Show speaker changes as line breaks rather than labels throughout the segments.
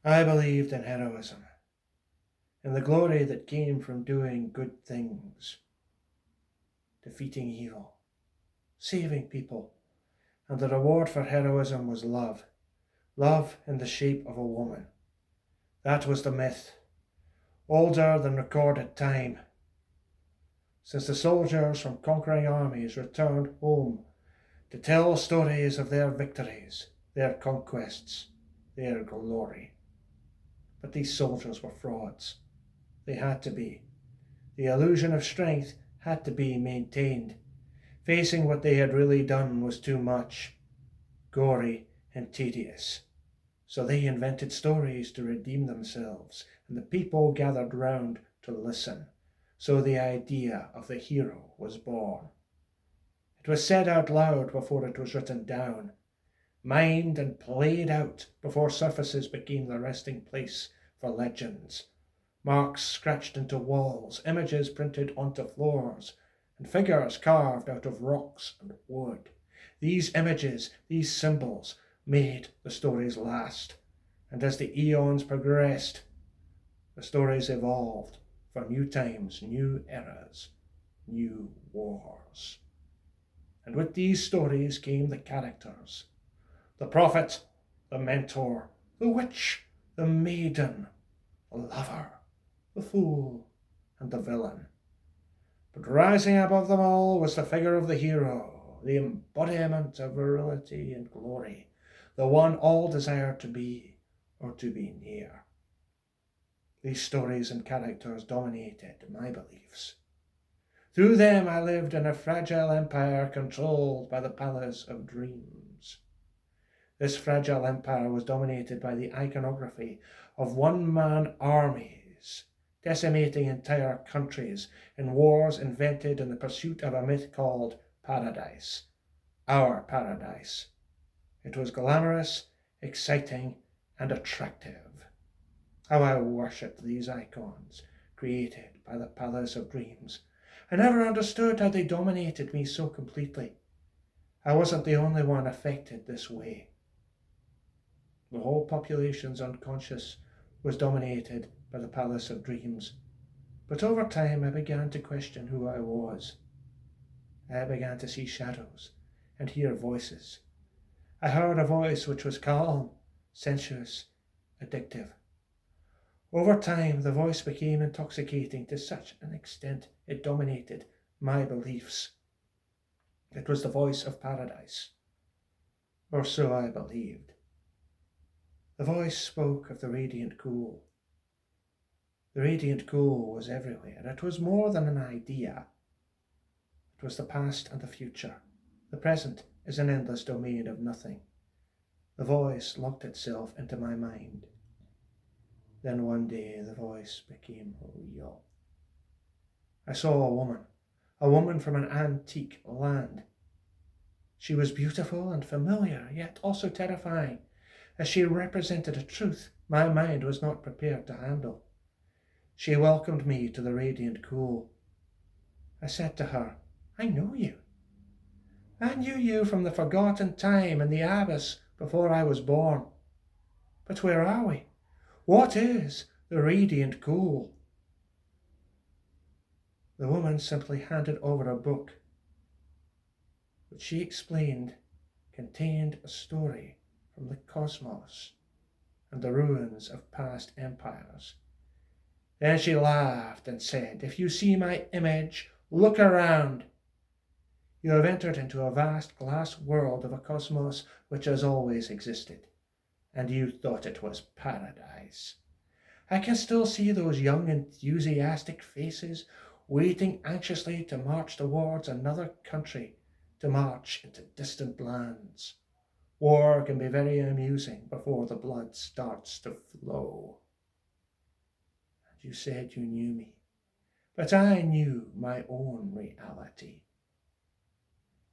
I believed in heroism, in the glory that came from doing good things, defeating evil, saving people, and the reward for heroism was love. Love in the shape of a woman. That was the myth, older than recorded time, since the soldiers from conquering armies returned home to tell stories of their victories, their conquests, their glory. But these soldiers were frauds. They had to be. The illusion of strength had to be maintained. Facing what they had really done was too much, gory and tedious. So they invented stories to redeem themselves, and the people gathered round to listen. So the idea of the hero was born. It was said out loud before it was written down, mined and played out before surfaces became the resting place for legends. Marks scratched into walls, images printed onto floors, and figures carved out of rocks and wood. These images, these symbols, made the stories last. And as the eons progressed, the stories evolved for new times, new eras, new wars. And with these stories came the characters: the prophet, the mentor, the witch, the maiden, the lover, the fool, and the villain. But rising above them all was the figure of the hero, the embodiment of virility and glory, the one all desired to be or to be near. These stories and characters dominated my beliefs. Through them I lived in a fragile empire controlled by the palace of dreams. This fragile empire was dominated by the iconography of one-man armies, decimating entire countries in wars invented in the pursuit of a myth called paradise. Our paradise. It was glamorous, exciting, and attractive. How I worshipped these icons, created by the Palace of Dreams. I never understood how they dominated me so completely. I wasn't the only one affected this way. The whole population's unconscious was dominated by the Palace of Dreams. But over time I began to question who I was. I began to see shadows and hear voices. I heard a voice which was calm, sensuous, addictive. Over time, the voice became intoxicating to such an extent it dominated my beliefs. It was the voice of paradise, or so I believed. The voice spoke of the radiant cool. The radiant cool was everywhere. It was more than an idea. It was the past and the future. The present is an endless domain of nothing. The voice locked itself into my mind. Then one day the voice became real. I saw a woman from an antique land. She was beautiful and familiar, yet also terrifying, as she represented a truth my mind was not prepared to handle. She welcomed me to the radiant cool. I said to her, "I know you. I knew you from the forgotten time in the abyss before I was born. But where are we? What is the radiant cool?" The woman simply handed over a book, which she explained contained a story from the cosmos and the ruins of past empires. Then she laughed and said, "If you see my image, look around. You have entered into a vast glass world of a cosmos which has always existed, and you thought it was paradise. I can still see those young, enthusiastic faces waiting anxiously to march towards another country, to march into distant lands. War can be very amusing before the blood starts to flow. And you said you knew me, but I knew my own reality.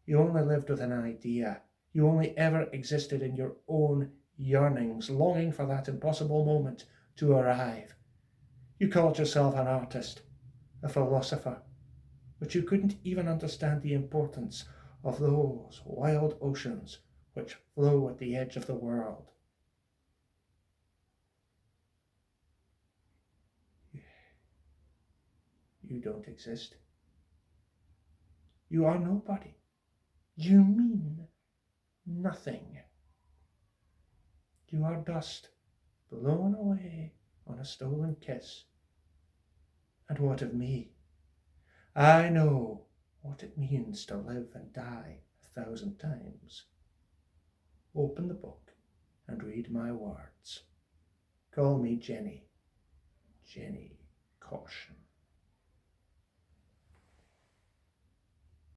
You only lived with an idea. You only ever existed in your own yearnings, longing for that impossible moment to arrive. You called yourself an artist, a philosopher, but you couldn't even understand the importance of those wild oceans which flow at the edge of the world. you don't exist. You are nobody. You mean nothing. You are dust blown away on a stolen kiss. And what of me? I know what it means to live and die 1,000 times. Open the book and read my words. Call me Jenny. Jenny Caution.